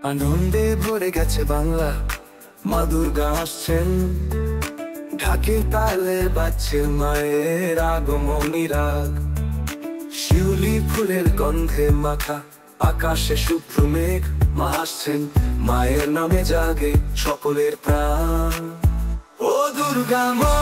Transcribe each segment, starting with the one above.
আনন্দে ভরে গেছে বাংলা, মা দুর্গা আসছেন। ঢাকের তালে বাজছে মায়ের আগমনী রাগ। শিউলি ফুলের গন্ধে মাখা আকাশে শুভ্র মেঘ। মা আসছেন, মায়ের নামে জাগে সকলের প্রাণ। ও দুর্গা মা,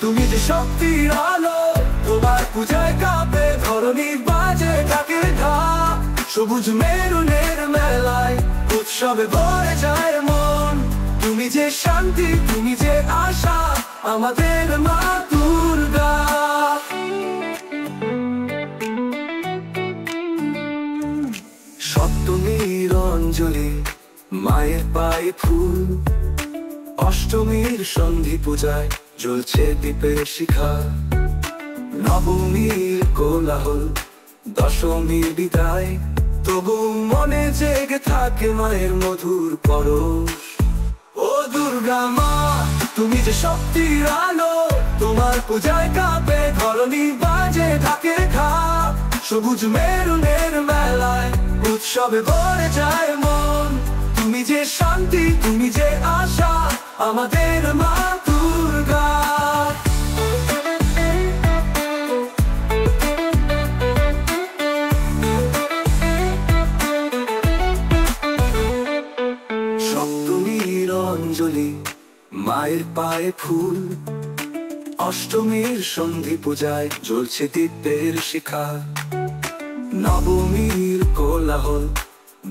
তুমি যে শক্তির আলো, তোমার পূজায় কাঁপে ধরণী, বাজে ঢাকের ঢাক। সবুজ মেরুনের মেলায় উৎসবে ভরে যায় মন। তুমি যে শান্তি, তুমি যে আশা, আমাদের মা দুর্গা। সপ্তমীর অঞ্জলি, মায়ের পায়ে ফুল। অষ্টমীর সন্ধি পূজায় জ্বলছে দীপের শিখা। নবমীর কোলাহল, দশমীর বিদায়, তবু মনে জেগে থাকে মায়ের মধুর পরশ। ও দুর্গা মা, তুমি যে শক্তির আলো, তোমার পূজায় কাঁপে ধরণী, বাজে ঢাকের ঢাক। সবুজ মেরুনের মেলায় উৎসবে ভরে যায় মন। তুমি যে শান্তি, তুমি যে আশা, আমাদের মা দুর্গা। সপ্তমীর অঞ্জলি, মায়ের পায়ে ফুল। অষ্টমীর সন্ধি পূজায় জ্বলছে দীপের শিখা। নবমীর কোলাহল,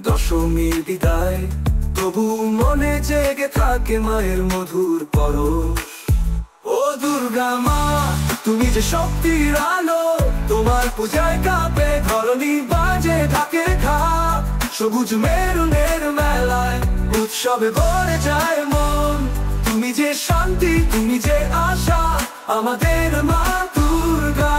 দশমীর বিদায়, তবু মনে জেগে থাকে মায়ের মধুর পরশ। ও দুর্গা মা, তুমি যে শক্তির আলো, তোমার পূজায় কাঁপে ধরণী, বাজে ঢাকের ঢাক। সবুজ মেরুনের মেলায় উৎসবে ভরে যায় মন। তুমি যে শান্তি, তুমি যে আশা, আমাদের মা দুর্গা।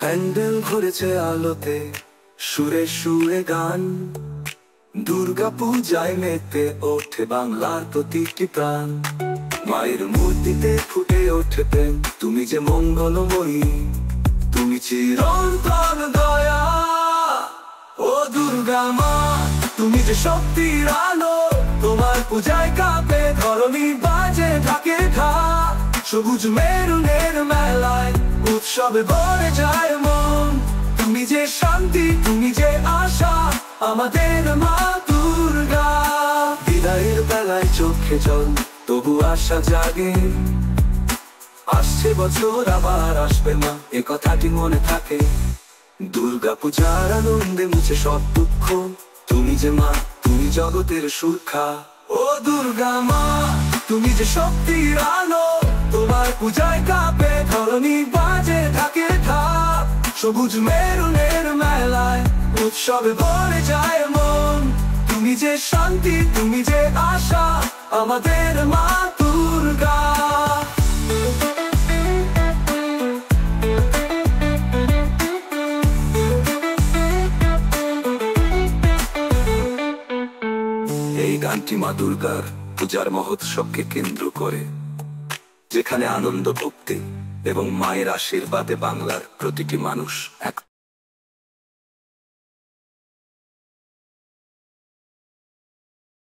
প্যান্ডেল ভরেছে আলোতে, সুরে সুরে গান। দুর্গা পূজায় মেতে ওঠে বাংলার প্রতিটি প্রাণ। মায়ের মূর্তিতে ফুটে ওঠে প্রেম, তুমি যে মঙ্গলময়ী, তুমি চিরন্তন দয়া। ও দুর্গা মা, তুমি যে শক্তির আলো, তোমার পূজায় কাঁপে ধরণী, বাজে ঢাকের ঢাক। সবুজ মেরুনের মেলায় উৎসবে ভরে যায় মন। তুমি যে শান্তি, তুমি যে আশা, আমাদের মা দুর্গা। বিদায়ের বেলায় চোখে জল, তবু আশা জাগে। আসছে বছর আবার আসবে মা, এ কথাটি মনে থাকে। দুর্গা পূজার আনন্দে মুছে সব দুঃখ। তুমি যে মা, তুমি জগতের সুরক্ষা। ও দুর্গা মা, তুমি যে শক্তির আলো, তোমার পূজায় কাঁপে ধরণী, বাজে ঢাকের ঢাক। সবুজ মেরুনের মেলায় উৎসবে ভরে যায় মন। তুমি যে শান্তি, তুমি যে আশা, আমাদের মা দুর্গা। এই গানটি মা দুর্গার পূজার মহোৎসবকে কেন্দ্র করে, যেখানে আনন্দ, ভক্তি এবং মায়ের আশীর্বাদে বাংলার প্রতিটি মানুষ এক।